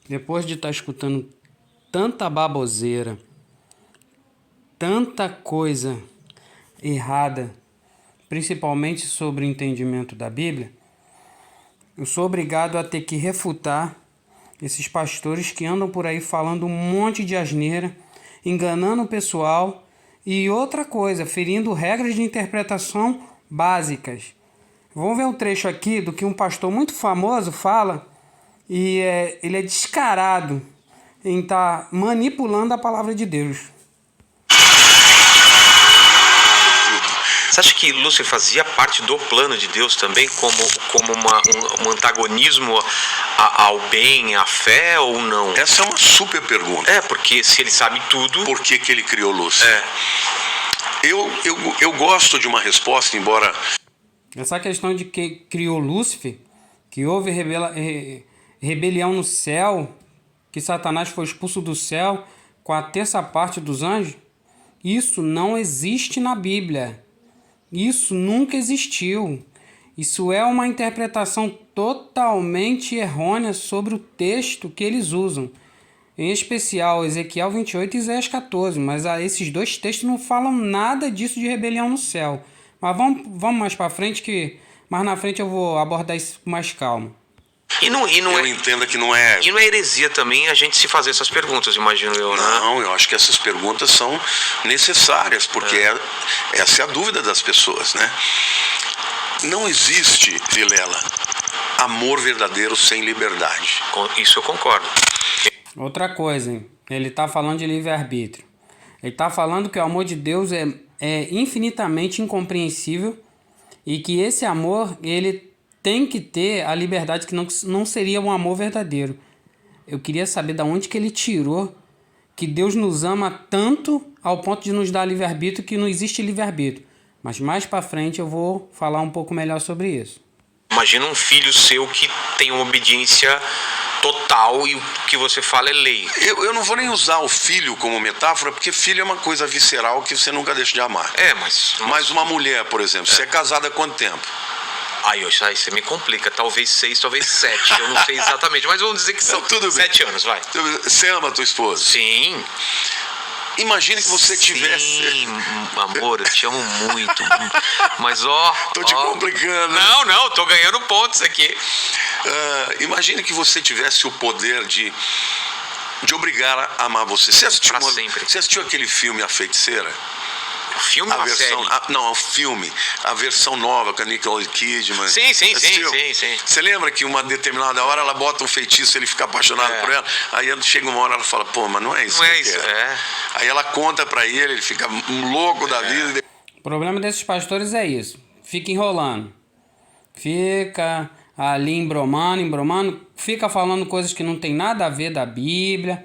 Depois de estar escutando tanta baboseira, tanta coisa errada, principalmente sobre o entendimento da Bíblia, eu sou obrigado a ter que refutar esses pastores que andam por aí falando um monte de asneira, enganando o pessoal e outra coisa, ferindo regras de interpretação básicas. Vamos ver um trecho aqui do que um pastor muito famoso fala, e ele é descarado em estar manipulando a palavra de Deus. Você acha que Lúcifer fazia parte do plano de Deus também, como um antagonismo ao bem, à fé, ou não? Essa é uma super pergunta. Porque se ele sabe tudo... Por que ele criou Lúcifer? Eu gosto de uma resposta, embora... Essa questão de que criou Lúcifer, que houve rebelião no céu, que Satanás foi expulso do céu com a terça parte dos anjos, isso não existe na Bíblia. Isso nunca existiu. Isso é uma interpretação totalmente errônea sobre o texto que eles usam. Em especial Ezequiel 28 e Isaías 14. Mas esses dois textos não falam nada disso de rebelião no céu. Mas vamos mais para frente, que mais na frente eu vou abordar isso com mais calma. Eu entendo que não é... E não é heresia também a gente se fazer essas perguntas, imagino eu, né? Não, eu acho que essas perguntas são necessárias, porque essa é a dúvida das pessoas, né? Não existe, Vilela, amor verdadeiro sem liberdade. Isso eu concordo. Outra coisa, hein? Ele está falando de livre-arbítrio. Ele está falando que o amor de Deus é infinitamente incompreensível e que esse amor, ele tem que ter a liberdade, que não seria um amor verdadeiro. Eu queria saber de onde que ele tirou que Deus nos ama tanto ao ponto de nos dar livre-arbítrio, que não existe livre-arbítrio. Mas mais para frente eu vou falar um pouco melhor sobre isso. Imagina um filho seu que tem uma obediência total e o que você fala é lei. Eu não vou nem usar o filho como metáfora, porque filho é uma coisa visceral que você nunca deixa de amar. Mas uma mulher, por exemplo, você é casada há quanto tempo? Aí você me complica, talvez 6, talvez 7, eu não sei exatamente, mas vamos dizer que são 7 anos, vai. Você ama a tua esposa? Sim. Imagine que você tivesse... Sim, amor, eu te amo muito, mas Tô te complicando. Não, tô ganhando pontos aqui. Imagine que você tivesse o poder de obrigar a amar você. Você assistiu aquele filme A Feiticeira? O filme ou a série? Não, o filme. A versão nova com a Nicole Kidman. Sim. Você lembra que uma determinada hora ela bota um feitiço, ele fica apaixonado por ela, aí chega uma hora ela fala, pô, mas não é isso. Não é isso, Aí ela conta pra ele fica louco da vida. O problema desses pastores é isso. Fica enrolando. Fica ali embromando, fica falando coisas que não tem nada a ver da Bíblia.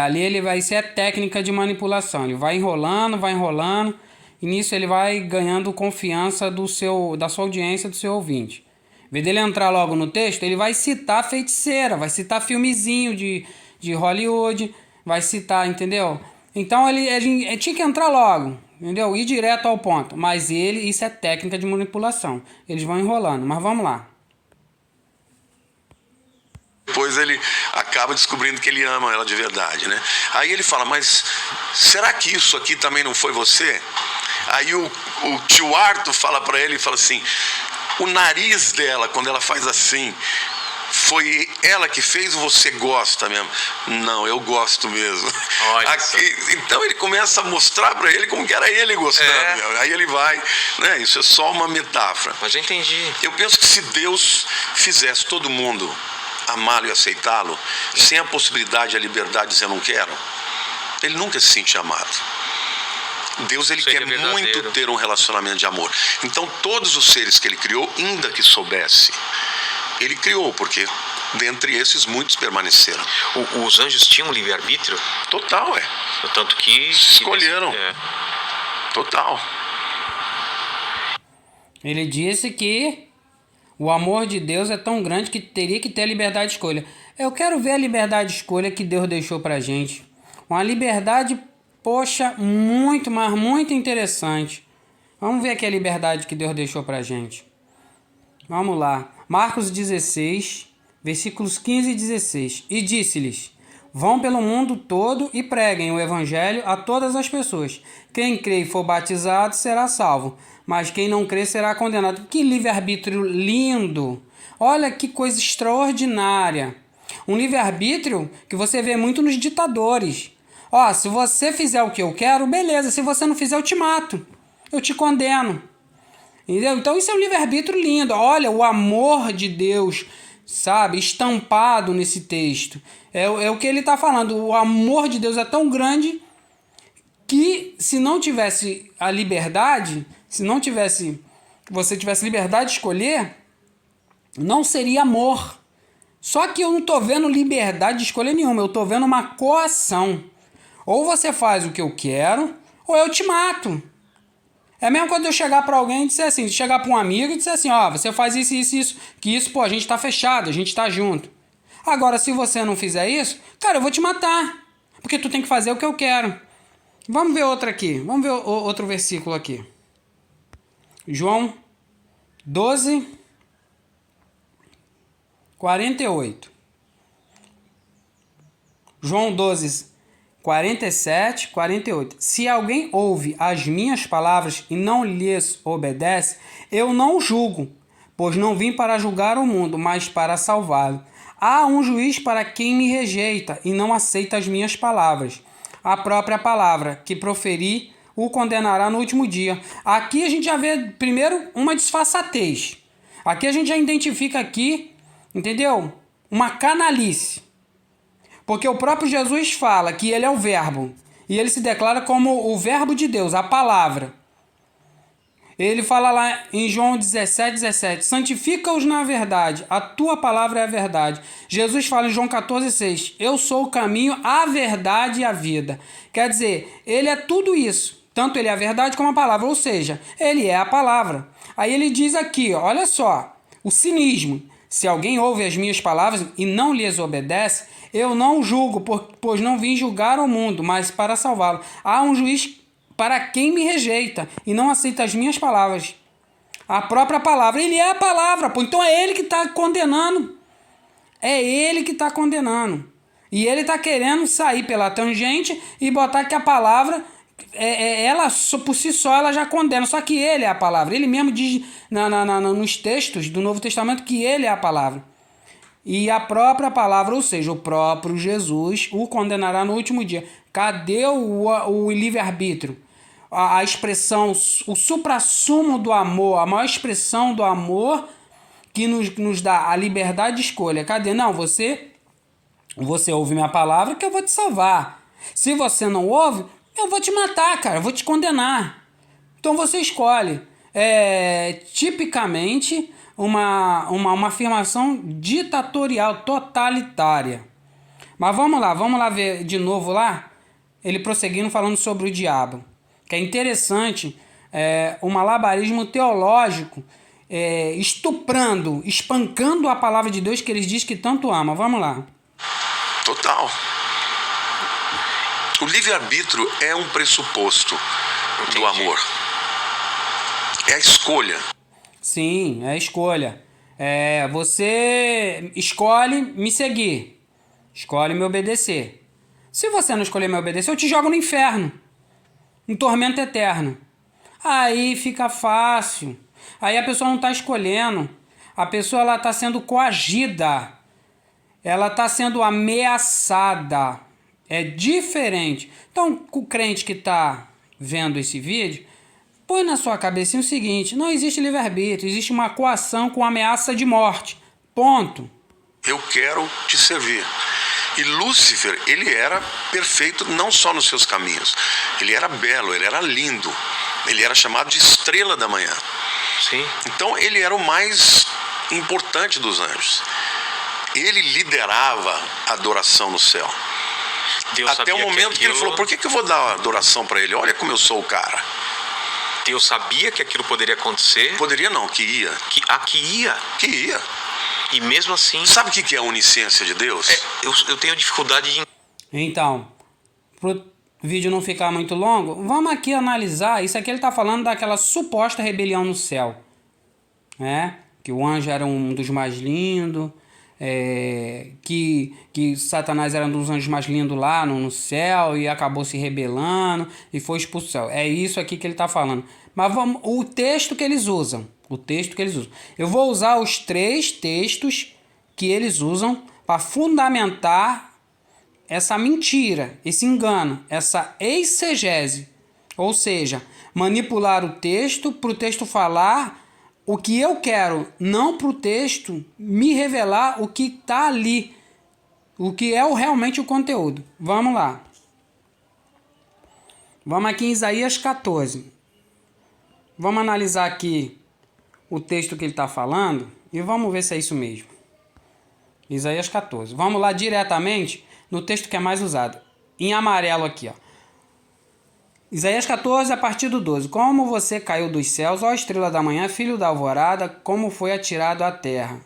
Ali ele vai ser técnica de manipulação. Ele vai enrolando, e nisso ele vai ganhando confiança da sua audiência, do seu ouvinte. Em vez dele entrar logo no texto, ele vai citar Feiticeira, vai citar filmezinho de Hollywood, vai citar, entendeu? Então ele tinha que entrar logo, entendeu? Ir direto ao ponto. Mas isso é técnica de manipulação. Eles vão enrolando, mas vamos lá. Depois ele acaba descobrindo que ele ama ela de verdade, né? Aí ele fala, mas será que isso aqui também não foi você? Aí o tio Arthur fala pra ele, fala assim, o nariz dela, quando ela faz assim, foi ela que fez ou você gosta mesmo? Não, eu gosto mesmo. Então ele começa a mostrar pra ele como que era ele gostando. Aí ele vai, né? Isso é só uma metáfora. Mas já entendi. Eu penso que se Deus fizesse todo mundo amá-lo e aceitá-lo, sem a possibilidade, a liberdade de dizer eu não quero, ele nunca se sente amado. Deus, ele quer muito ter um relacionamento de amor. Então todos os seres que ele criou, ainda que soubesse, ele criou, porque dentre esses muitos permaneceram. Os anjos tinham livre-arbítrio? Total, Tanto que... escolheram. Total. Ele disse que o amor de Deus é tão grande que teria que ter a liberdade de escolha. Eu quero ver a liberdade de escolha que Deus deixou pra gente. Uma liberdade, poxa, muito, mas muito interessante. Vamos ver aqui a liberdade que Deus deixou pra gente. Vamos lá. Marcos 16, versículos 15 e 16. E disse-lhes: vão pelo mundo todo e preguem o evangelho a todas as pessoas. Quem crê e for batizado será salvo, mas quem não crê será condenado. Que livre-arbítrio lindo! Olha que coisa extraordinária. Um livre-arbítrio que você vê muito nos ditadores. Ó, se você fizer o que eu quero, beleza. Se você não fizer, eu te mato. Eu te condeno. Entendeu? Então isso é um livre-arbítrio lindo. Olha o amor de Deus, sabe, estampado nesse texto. É o que ele está falando. O amor de Deus é tão grande que se não tivesse a liberdade, se não tivesse, você tivesse liberdade de escolher, não seria amor. Só que eu não estou vendo liberdade de escolha nenhuma. Eu estou vendo uma coação. Ou você faz o que eu quero, ou eu te mato. É mesmo quando eu chegar para alguém e dizer assim, chegar para um amigo e dizer assim, ó, você faz isso, isso, isso, que isso, pô, a gente tá fechado, a gente tá junto. Agora, se você não fizer isso, cara, eu vou te matar, porque tu tem que fazer o que eu quero. Vamos ver outra aqui, vamos ver outro versículo aqui. João 12, 48. João 12, 47, 48. Se alguém ouve as minhas palavras e não lhes obedece, eu não julgo, pois não vim para julgar o mundo, mas para salvá-lo. Há um juiz para quem me rejeita e não aceita as minhas palavras. A própria palavra que proferi o condenará no último dia. Aqui a gente já vê, primeiro, uma disfarçatez. Aqui a gente já identifica aqui, entendeu? Uma canalice. Porque o próprio Jesus fala que ele é o verbo. E ele se declara como o verbo de Deus, a palavra. Ele fala lá em João 17, 17. Santifica-os na verdade. A tua palavra é a verdade. Jesus fala em João 14, 6. Eu sou o caminho, a verdade e a vida. Quer dizer, ele é tudo isso. Tanto ele é a verdade como a palavra. Ou seja, ele é a palavra. Aí ele diz aqui, ó, olha só. O cinismo. Se alguém ouve as minhas palavras e não lhes obedece, eu não julgo, pois não vim julgar o mundo, mas para salvá-lo. Há um juiz para quem me rejeita e não aceita as minhas palavras. A própria palavra. Ele é a palavra, pô. Então é ele que está condenando. É ele que está condenando. E ele está querendo sair pela tangente e botar que a palavra, ela por si só, ela já condena. Só que ele é a palavra. Ele mesmo diz nos textos do Novo Testamento que ele é a palavra. E a própria palavra, ou seja, o próprio Jesus, o condenará no último dia. Cadê o livre-arbítrio? A expressão, o suprassumo do amor, a maior expressão do amor que nos dá a liberdade de escolha. Cadê? Não, você ouve minha palavra que eu vou te salvar. Se você não ouve, eu vou te matar, cara, eu vou te condenar. Então você escolhe. Tipicamente uma afirmação ditatorial, totalitária. Mas vamos lá ver de novo lá, ele prosseguindo falando sobre o diabo. Que é interessante, um malabarismo teológico, estuprando, espancando a palavra de Deus que eles dizem que tanto ama. Vamos lá. Total. O livre-arbítrio é um pressuposto do amor. É a escolha. Sim, é a escolha. Você escolhe me seguir. Escolhe me obedecer. Se você não escolher me obedecer, eu te jogo no inferno. Um tormento eterno. Aí fica fácil. Aí a pessoa não está escolhendo. A pessoa está sendo coagida. Ela está sendo ameaçada. É diferente. Então, o crente que está vendo esse vídeo, põe na sua cabecinha o seguinte: não existe livre-arbítrio, existe uma coação com ameaça de morte. Ponto. Eu quero te servir. E Lúcifer, ele era perfeito não só nos seus caminhos. Ele era belo, ele era lindo. Ele era chamado de estrela da manhã. Sim. Então ele era o mais importante dos anjos. Ele liderava a adoração no céu. Deus Até o momento que ele falou, por que eu vou dar adoração para ele? Olha como eu sou o cara. Deus sabia que aquilo poderia acontecer. Poderia não, que ia. Que ia. Que ia. E mesmo assim... Sabe o que é a onisciência de Deus? Eu tenho dificuldade de... Então, pro vídeo não ficar muito longo, vamos aqui analisar. Isso aqui ele está falando daquela suposta rebelião no céu. Que o anjo era um dos mais lindos. que Satanás era um dos anjos mais lindos lá no céu e acabou se rebelando e foi expulso do céu. É isso aqui que ele está falando. Mas vamos, o texto que eles usam. Eu vou usar os 3 textos que eles usam para fundamentar essa mentira, esse engano, essa exegese. Ou seja, manipular o texto para o texto falar o que eu quero, não para o texto me revelar o que está ali, o que é realmente o conteúdo. Vamos lá. Vamos aqui em Isaías 14. Vamos analisar aqui o texto que ele está falando e vamos ver se é isso mesmo. Isaías 14. Vamos lá diretamente no texto que é mais usado. Em amarelo aqui, ó. Isaías 14, a partir do 12. Como você caiu dos céus, ó estrela da manhã, filho da alvorada, como foi atirado à terra.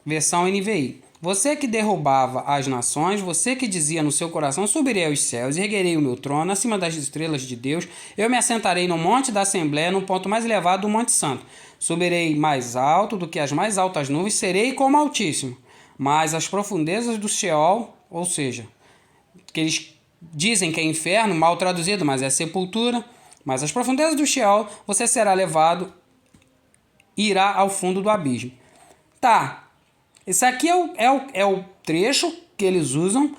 Versão NVI. Você que derrubava as nações, você que dizia no seu coração, subirei aos céus, erguerei o meu trono, acima das estrelas de Deus, eu me assentarei no monte da Assembleia, no ponto mais elevado do Monte Santo. Subirei mais alto do que as mais altas nuvens, serei como Altíssimo. Mas as profundezas do Sheol, ou seja, que eles dizem que é inferno, mal traduzido, mas é sepultura, mas as profundezas do Sheol, você será levado, irá ao fundo do abismo. Tá. Esse aqui é o trecho que eles usam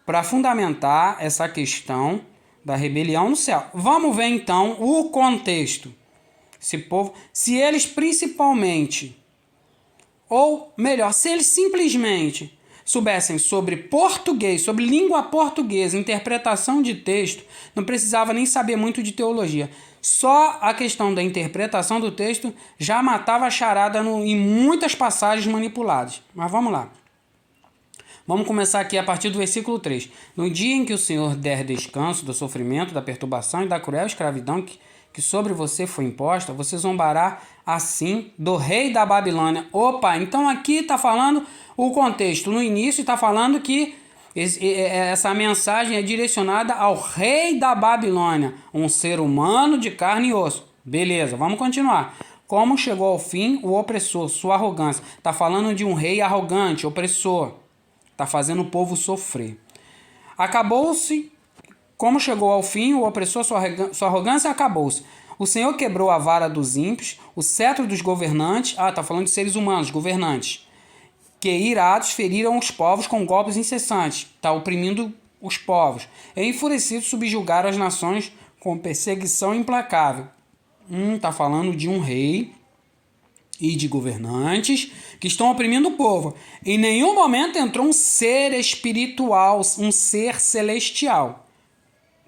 para fundamentar essa questão da rebelião no céu. Vamos ver então o contexto. Esse povo, se eles principalmente, ou melhor, se eles simplesmente soubessem sobre português, sobre língua portuguesa, interpretação de texto, não precisava nem saber muito de teologia. Só a questão da interpretação do texto já matava a charada em muitas passagens manipuladas. Mas vamos lá. Vamos começar aqui a partir do versículo 3. No dia em que o Senhor der descanso do sofrimento, da perturbação e da cruel escravidão que sobre você foi imposta, você zombará assim do rei da Babilônia. Opa, então aqui está falando o contexto. No início está falando que essa mensagem é direcionada ao rei da Babilônia, um ser humano de carne e osso. Beleza, vamos continuar. Como chegou ao fim o opressor, sua arrogância. Está falando de um rei arrogante, opressor. Está fazendo o povo sofrer. Acabou-se. Como chegou ao fim o opressor, sua arrogância, acabou-se. O Senhor quebrou a vara dos ímpios, o cetro dos governantes. Está falando de seres humanos, governantes. Que irados feriram os povos com golpes incessantes. Está oprimindo os povos. E enfurecidos subjugaram as nações com perseguição implacável. Está falando de um rei e de governantes que estão oprimindo o povo. Em nenhum momento entrou um ser espiritual, um ser celestial.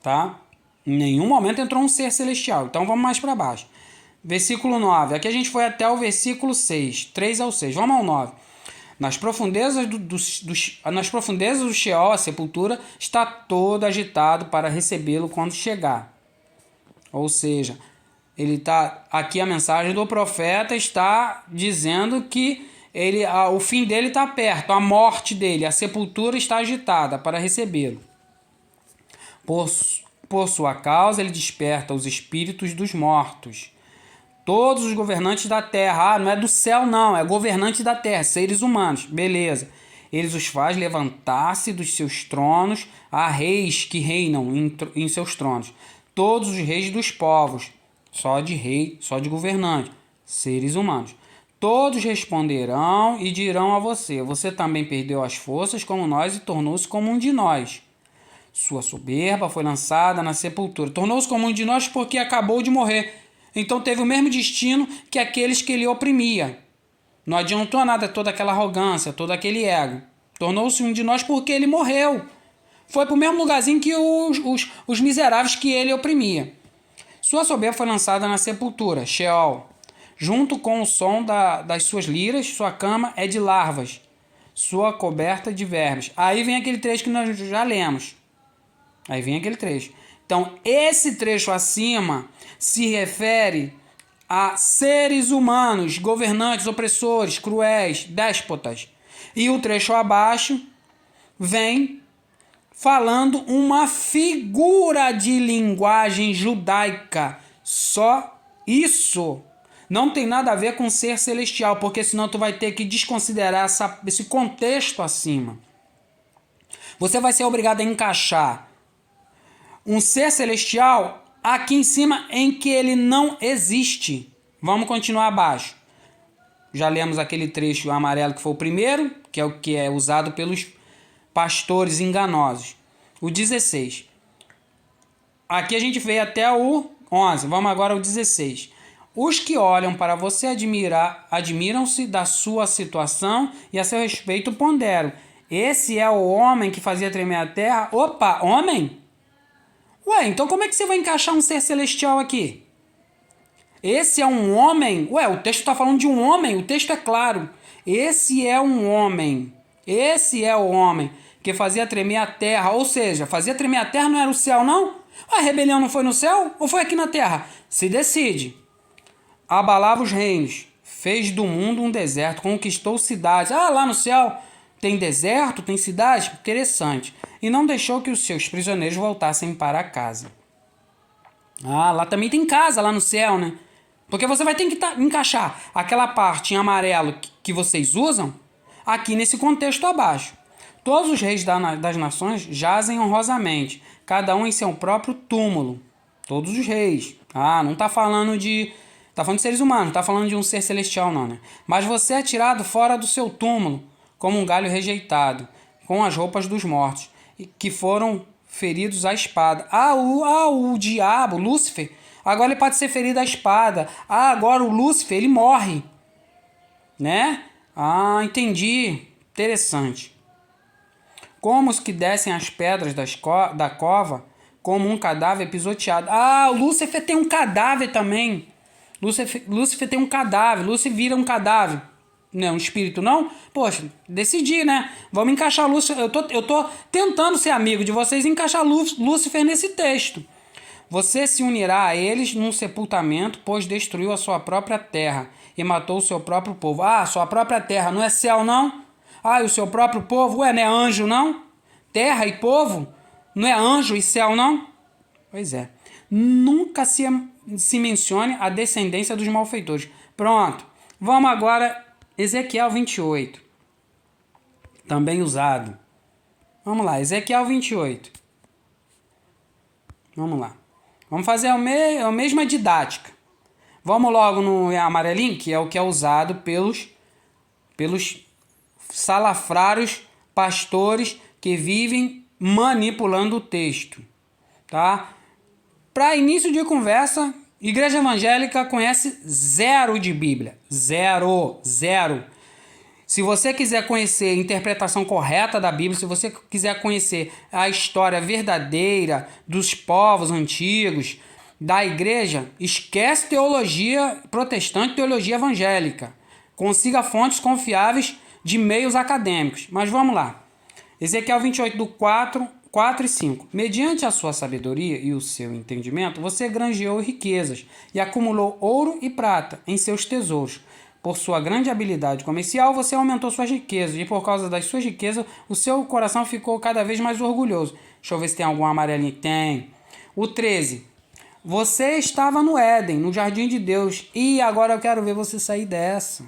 Tá? Em nenhum momento entrou um ser celestial. Então vamos mais para baixo. Versículo 9. Aqui a gente foi até o versículo 6. 3 ao 6. Vamos ao 9. Nas profundezas do Sheol, a sepultura, está todo agitado para recebê-lo quando chegar. Ou seja, aqui a mensagem do profeta está dizendo que o fim dele está perto, a morte dele, a sepultura está agitada para recebê-lo. Por sua causa, ele desperta os espíritos dos mortos. Todos os governantes da terra. Não é do céu não, é governantes da terra, seres humanos. Beleza. Eles os faz levantar-se dos seus tronos a reis que reinam em seus tronos. Todos os reis dos povos. Só de rei, só de governante. Seres humanos. Todos responderão e dirão a você: você também perdeu as forças como nós e tornou-se como um de nós. Sua soberba foi lançada na sepultura. Tornou-se como um de nós porque acabou de morrer. Então teve o mesmo destino que aqueles que ele oprimia. Não adiantou nada toda aquela arrogância, todo aquele ego. Tornou-se um de nós porque ele morreu. Foi para o mesmo lugarzinho que os miseráveis que ele oprimia. Sua soberba foi lançada na sepultura, Sheol. Junto com o som das suas liras, sua cama é de larvas, sua coberta de vermes. Aí vem aquele trecho que nós já lemos. Aí vem aquele trecho. Então, esse trecho acima se refere a seres humanos, governantes, opressores, cruéis, déspotas. E o trecho abaixo vem falando uma figura de linguagem judaica. Só isso. Não tem nada a ver com ser celestial, porque senão tu vai ter que desconsiderar esse contexto acima. Você vai ser obrigado a encaixar um ser celestial aqui em cima em que ele não existe. Vamos continuar abaixo. Já lemos aquele trecho amarelo que foi o primeiro, que é o que é usado pelos pastores enganosos. O 16. Aqui a gente veio até o 11. Vamos agora ao 16. Os que olham para você admiram-se da sua situação e a seu respeito ponderam. Esse é o homem que fazia tremer a terra. Opa, homem? Ué, então como é que você vai encaixar um ser celestial aqui? Esse é um homem? Ué, o texto está falando de um homem, o texto é claro. Esse é um homem. Esse é o homem que fazia tremer a terra. Ou seja, fazia tremer a terra não era o céu, não? A rebelião não foi no céu ou foi aqui na terra? Se decide. Abalava os reinos, fez do mundo um deserto, conquistou cidades. Ah, lá no céu tem deserto, tem cidade? Interessante. E não deixou que os seus prisioneiros voltassem para casa. Ah, lá também tem casa, lá no céu, né? Porque você vai ter que encaixar aquela parte em amarelo que vocês usam aqui nesse contexto abaixo. Todos os reis das nações jazem honrosamente, cada um em seu próprio túmulo. Todos os reis. Ah, não está falando de... Está falando de seres humanos, não está falando de um ser celestial, não, né? Mas você é tirado fora do seu túmulo, como um galho rejeitado, com as roupas dos mortos, que foram feridos à espada. O diabo, Lúcifer, agora ele pode ser ferido à espada. Ah, agora o Lúcifer, ele morre. Né? Ah, entendi. Interessante. Como os que descem as pedras da cova, como um cadáver pisoteado. Ah, o Lúcifer tem um cadáver também. Lúcifer tem um cadáver. Lúcifer vira um cadáver. Não é um espírito, não? Poxa, decidi, né? Vamos encaixar Lúcifer. Eu tô tentando ser amigo de vocês e encaixar Lúcifer nesse texto. Você se unirá a eles num sepultamento, pois destruiu a sua própria terra e matou o seu próprio povo. Ah, sua própria terra não é céu, não? Ah, e o seu próprio povo? Ué, não é anjo, não? Terra e povo? Não é anjo e céu, não? Pois é. Nunca se mencione a descendência dos malfeitores. Pronto. Vamos agora... Ezequiel 28. Também usado. Vamos lá, Ezequiel 28. Vamos lá. Vamos fazer a mesma didática. Vamos logo no amarelinho, que é o que é usado pelos salafrários pastores que vivem manipulando o texto. Tá? Para início de conversa, Igreja Evangélica conhece zero de Bíblia. Zero. Se você quiser conhecer a interpretação correta da Bíblia, se você quiser conhecer a história verdadeira dos povos antigos, da igreja, esquece teologia protestante, teologia evangélica. Consiga fontes confiáveis de meios acadêmicos. Mas vamos lá. Ezequiel 28, do 4 e 5. Mediante a sua sabedoria e o seu entendimento, você granjeou riquezas e acumulou ouro e prata em seus tesouros. Por sua grande habilidade comercial, você aumentou suas riquezas e por causa das suas riquezas, o seu coração ficou cada vez mais orgulhoso. Deixa eu ver se tem algum amarelinho. Tem. O 13. Você estava no Éden, no jardim de Deus, e agora eu quero ver você sair dessa.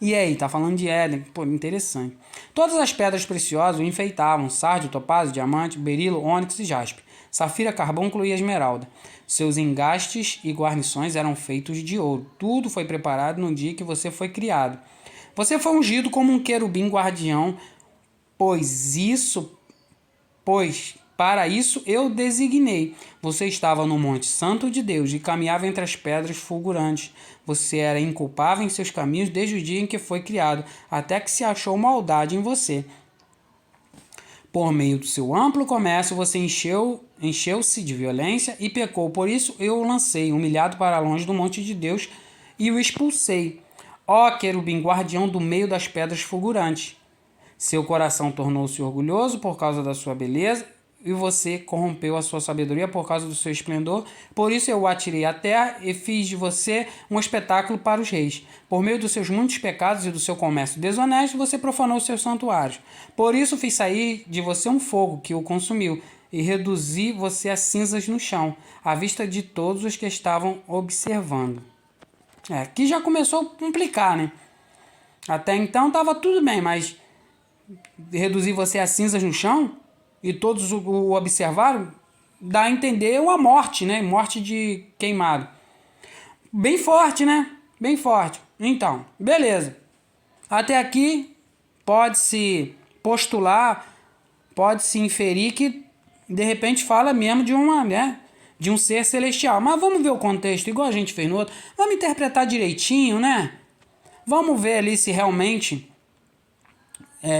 E aí, tá falando de Éden. Pô, interessante. Todas as pedras preciosas o enfeitavam: sárdio, topázio, diamante, berilo, ônix e jaspe, safira, carbúnculo e esmeralda. Seus engastes e guarnições eram feitos de ouro. Tudo foi preparado no dia que você foi criado. Você foi ungido como um querubim guardião, pois para isso eu designei. Você estava no Monte Santo de Deus e caminhava entre as pedras fulgurantes. Você era inculpável em seus caminhos desde o dia em que foi criado, até que se achou maldade em você. Por meio do seu amplo comércio, você encheu-se de violência e pecou. Por isso eu o lancei, humilhado para longe do monte de Deus, e o expulsei. Ó querubim guardião do meio das pedras fulgurantes. Seu coração tornou-se orgulhoso por causa da sua beleza, e você corrompeu a sua sabedoria por causa do seu esplendor. Por isso eu o atirei à terra e fiz de você um espetáculo para os reis. Por meio dos seus muitos pecados e do seu comércio desonesto, você profanou os seus santuários. Por isso fiz sair de você um fogo que o consumiu e reduzi você a cinzas no chão, à vista de todos os que estavam observando. Aqui já começou a complicar, né? Até então tava tudo bem, mas reduzir você a cinzas no chão e todos o observaram, dá a entender uma morte, né? Morte de queimado. Bem forte, né? Bem forte. Então, beleza. Até aqui pode-se postular, pode-se inferir que de repente fala mesmo de uma, né? De um ser celestial. Mas vamos ver o contexto, igual a gente fez no outro. Vamos interpretar direitinho, né? Vamos ver ali se realmente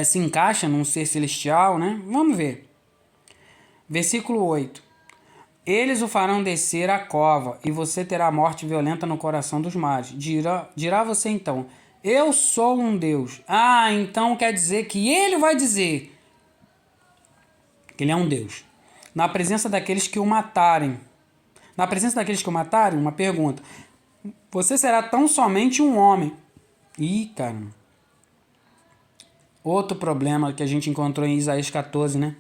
se encaixa num ser celestial, né? Vamos ver. Versículo 8. Eles o farão descer à cova, e você terá morte violenta no coração dos mares. Dirá você então, eu sou um Deus. Ah, então quer dizer que ele vai dizer que ele é um Deus. Na presença daqueles que o matarem. Na presença daqueles que o matarem, uma pergunta. Você será tão somente um homem. Ih, cara. Outro problema que a gente encontrou em Isaías 14, né?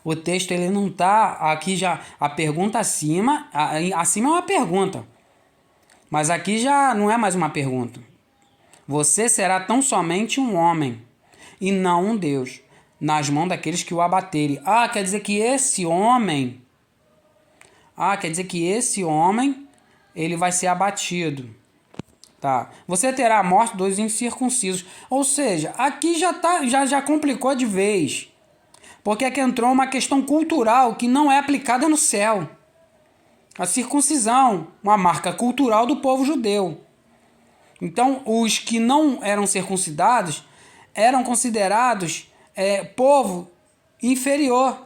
O texto ele não tá aqui já a pergunta acima é uma pergunta, mas aqui já não é mais uma pergunta. Você será tão somente um homem e não um Deus nas mãos daqueles que o abaterem. Quer dizer que esse homem ele vai ser abatido, tá? Você terá a morte dos incircuncisos. Ou seja, aqui já complicou de vez. Porque aqui entrou uma questão cultural que não é aplicada no céu. A circuncisão, uma marca cultural do povo judeu. Então, os que não eram circuncidados eram considerados povo inferior.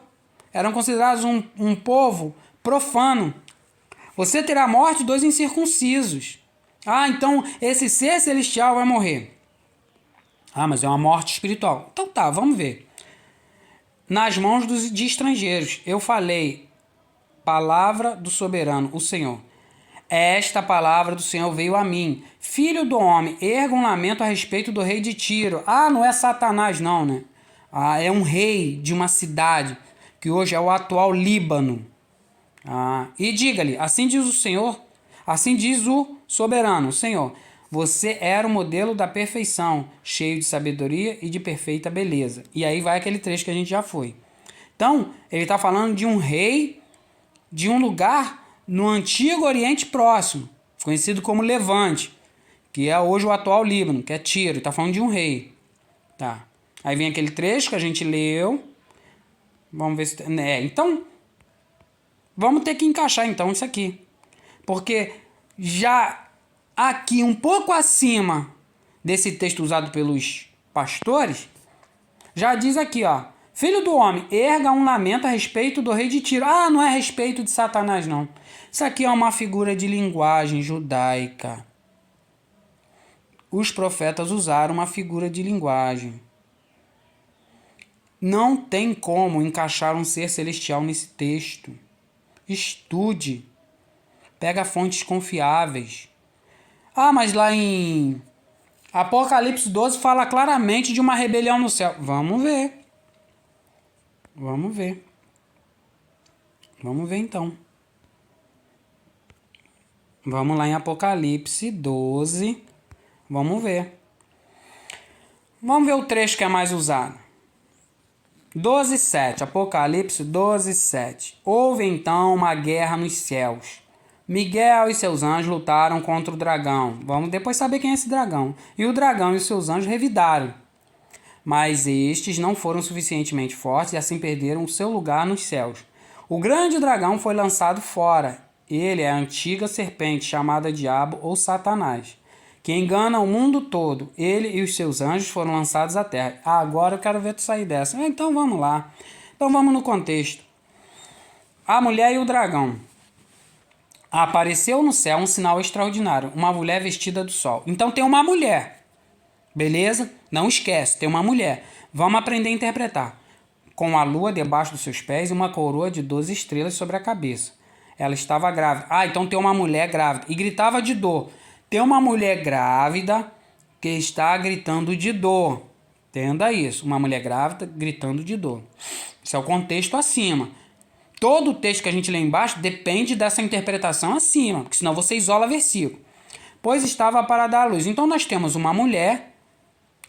Eram considerados um povo profano. Você terá a morte dos incircuncisos. Então esse ser celestial vai morrer. Mas é uma morte espiritual. Então tá, vamos ver. Nas mãos de estrangeiros. Eu falei, palavra do soberano, o Senhor. Esta palavra do Senhor veio a mim. Filho do homem, erga um lamento a respeito do rei de Tiro. Não é Satanás não, né? É um rei de uma cidade, que hoje é o atual Líbano. E diga-lhe, assim diz o Senhor, assim diz o soberano, o Senhor. Você era o modelo da perfeição, cheio de sabedoria e de perfeita beleza. E aí vai aquele trecho que a gente já foi. Então, ele está falando de um rei de um lugar no antigo Oriente Próximo, conhecido como Levante, que é hoje o atual Líbano, que é Tiro. Está falando de um rei. Tá. Aí vem aquele trecho que a gente leu. Vamos ver se... então, vamos ter que encaixar então isso aqui. Porque já... aqui, um pouco acima desse texto usado pelos pastores, já diz aqui, Filho do homem, erga um lamento a respeito do rei de Tiro. Não é a respeito de Satanás, não. Isso aqui é uma figura de linguagem judaica. Os profetas usaram uma figura de linguagem. Não tem como encaixar um ser celestial nesse texto. Estude. Pega fontes confiáveis. Mas lá em Apocalipse 12 fala claramente de uma rebelião no céu. Vamos ver. Vamos ver então. Vamos lá em Apocalipse 12. Vamos ver. Vamos ver o trecho que é mais usado. 12:7. Apocalipse 12:7. Houve então uma guerra nos céus. Miguel e seus anjos lutaram contra o dragão. Vamos depois saber quem é esse dragão. E o dragão e seus anjos revidaram. Mas estes não foram suficientemente fortes e assim perderam o seu lugar nos céus. O grande dragão foi lançado fora. Ele é a antiga serpente chamada Diabo ou Satanás, que engana o mundo todo. Ele e os seus anjos foram lançados à terra. Agora eu quero ver tu sair dessa. Então vamos lá. Então vamos no contexto. A mulher e o dragão. Apareceu no céu um sinal extraordinário, uma mulher vestida do sol. Então tem uma mulher, beleza? Não esquece, tem uma mulher. Vamos aprender a interpretar. Com a lua debaixo dos seus pés e uma coroa de 12 estrelas sobre a cabeça. Ela estava grávida. Então tem uma mulher grávida. E gritava de dor. Tem uma mulher grávida que está gritando de dor. Entenda isso. Uma mulher grávida gritando de dor. Esse é o contexto acima. Todo o texto que a gente lê embaixo depende dessa interpretação acima, porque senão você isola versículo. pois estava para dar à luz. Então nós temos uma mulher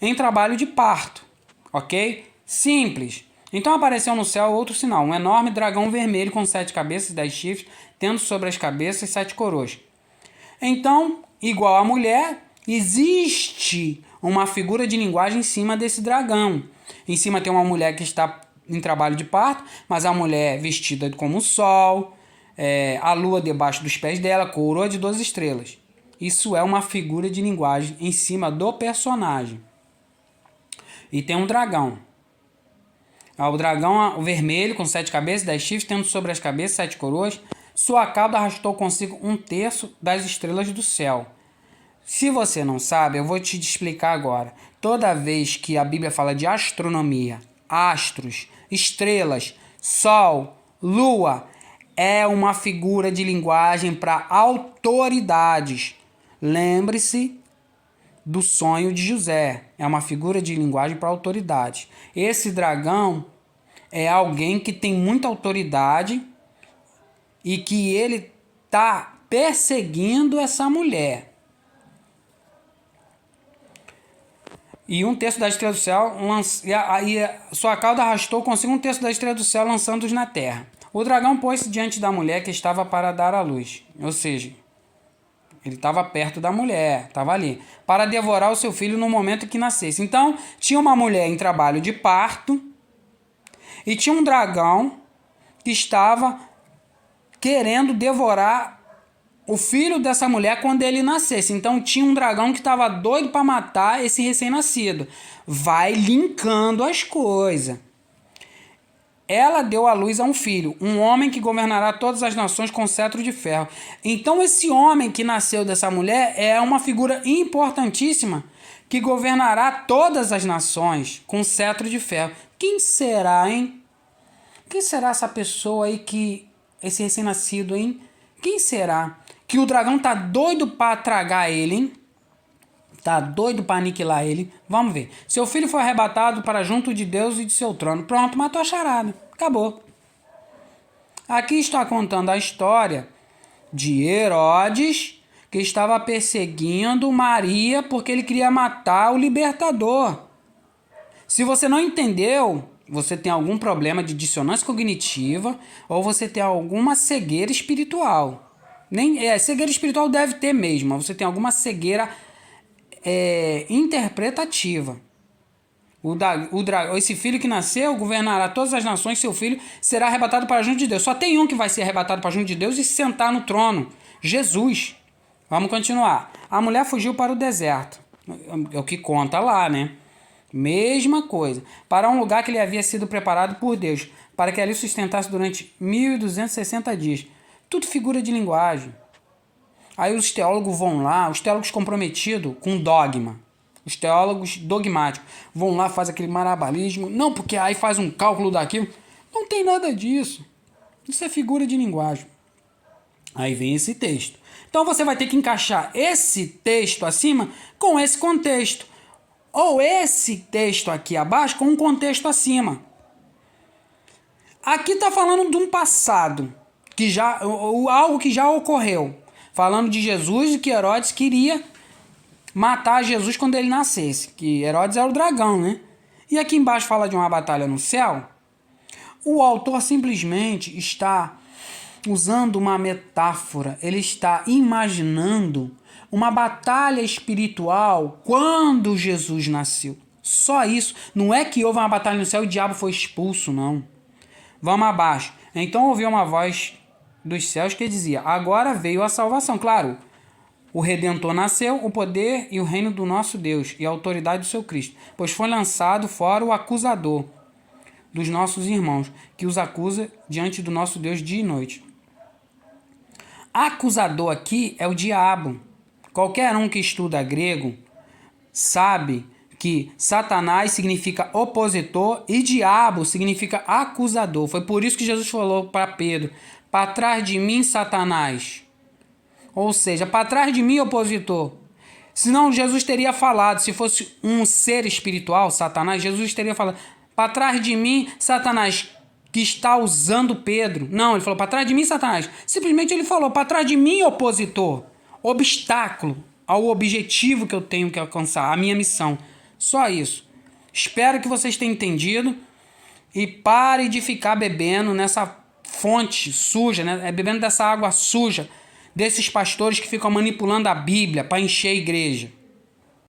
em trabalho de parto, ok? Simples. Então apareceu no céu outro sinal, um enorme dragão vermelho com 7 cabeças e 10 chifres, tendo sobre as cabeças 7 coroas. Então, igual a mulher, existe uma figura de linguagem em cima desse dragão. Em cima tem uma mulher que está em trabalho de parto, mas a mulher vestida como o sol, a lua debaixo dos pés dela, coroa de 12 estrelas. Isso é uma figura de linguagem em cima do personagem. E tem um dragão. O dragão vermelho com 7 cabeças, 10 chifres, tendo sobre as cabeças 7 coroas. Sua cauda arrastou consigo 1/3 das estrelas do céu. Se você não sabe, eu vou te explicar agora. Toda vez que a Bíblia fala de astronomia, astros, estrelas, sol, lua, é uma figura de linguagem para autoridades. Lembre-se do sonho de José. É uma figura de linguagem para autoridades. Esse dragão é alguém que tem muita autoridade e que ele está perseguindo essa mulher. E 1/3 da estrela do céu, sua cauda arrastou consigo 1/3 da estrela do céu, lançando-os na terra. O dragão pôs-se diante da mulher que estava para dar à luz. Ou seja, ele estava perto da mulher, estava ali, para devorar o seu filho no momento que nascesse. Então, tinha uma mulher em trabalho de parto e tinha um dragão que estava querendo devorar o filho dessa mulher quando ele nascesse. Então, tinha um dragão que estava doido para matar esse recém-nascido. Vai linkando as coisas. Ela deu à luz a um filho, um homem que governará todas as nações com cetro de ferro. Então esse homem que nasceu dessa mulher é uma figura importantíssima que governará todas as nações com cetro de ferro. Quem será, hein? Quem será essa pessoa aí esse recém-nascido, hein? Quem será? Que o dragão tá doido para tragar ele, hein? Tá doido para aniquilar ele. Vamos ver. Seu filho foi arrebatado para junto de Deus e de seu trono. Pronto, matou a charada. Acabou. Aqui está contando a história de Herodes, que estava perseguindo Maria porque ele queria matar o libertador. Se você não entendeu, você tem algum problema de dissonância cognitiva ou você tem alguma cegueira espiritual. Cegueira espiritual deve ter mesmo, mas você tem alguma cegueira interpretativa. Esse filho que nasceu governará todas as nações, seu filho será arrebatado para junto de Deus. Só tem um que vai ser arrebatado para junto de Deus e se sentar no trono, Jesus. Vamos continuar. A mulher fugiu para o deserto, é o que conta lá, né? Mesma coisa, para um lugar que lhe havia sido preparado por Deus, para que ali sustentasse durante 1260 dias. Tudo figura de linguagem. Aí os teólogos vão lá, os teólogos comprometidos com dogma, os teólogos dogmáticos, vão lá, faz aquele marabalismo, não, porque aí faz um cálculo daquilo. Não tem nada disso. Isso é figura de linguagem. Aí vem esse texto. Então você vai ter que encaixar esse texto acima com esse contexto. Ou esse texto aqui abaixo com um contexto acima. Aqui está falando de um passado, algo que já ocorreu. Falando de Jesus e que Herodes queria matar Jesus quando ele nascesse. Que Herodes era o dragão, né? E aqui embaixo fala de uma batalha no céu. O autor simplesmente está usando uma metáfora. Ele está imaginando uma batalha espiritual quando Jesus nasceu. Só isso. Não é que houve uma batalha no céu e o diabo foi expulso, não. Vamos abaixo. Então ouviu uma voz dos céus que dizia: agora veio a salvação. Claro, o Redentor nasceu, o poder e o reino do nosso Deus e a autoridade do seu Cristo, pois foi lançado fora o acusador dos nossos irmãos, que os acusa diante do nosso Deus dia e noite. Acusador aqui é o diabo. Qualquer um que estuda grego sabe que Satanás significa opositor e diabo significa acusador. Foi por isso que Jesus falou para Pedro: para trás de mim, Satanás. Ou seja, para trás de mim, opositor. Senão Jesus teria falado, se fosse um ser espiritual, Satanás, Jesus teria falado: para trás de mim, Satanás, que está usando Pedro. Não, ele falou: para trás de mim, Satanás. Simplesmente ele falou: para trás de mim, opositor. Obstáculo. ao objetivo que eu tenho que alcançar, a minha missão. Só isso. Espero que vocês tenham entendido e pare de ficar bebendo nessa fonte suja, né? Bebendo dessa água suja desses pastores que ficam manipulando a Bíblia para encher a igreja.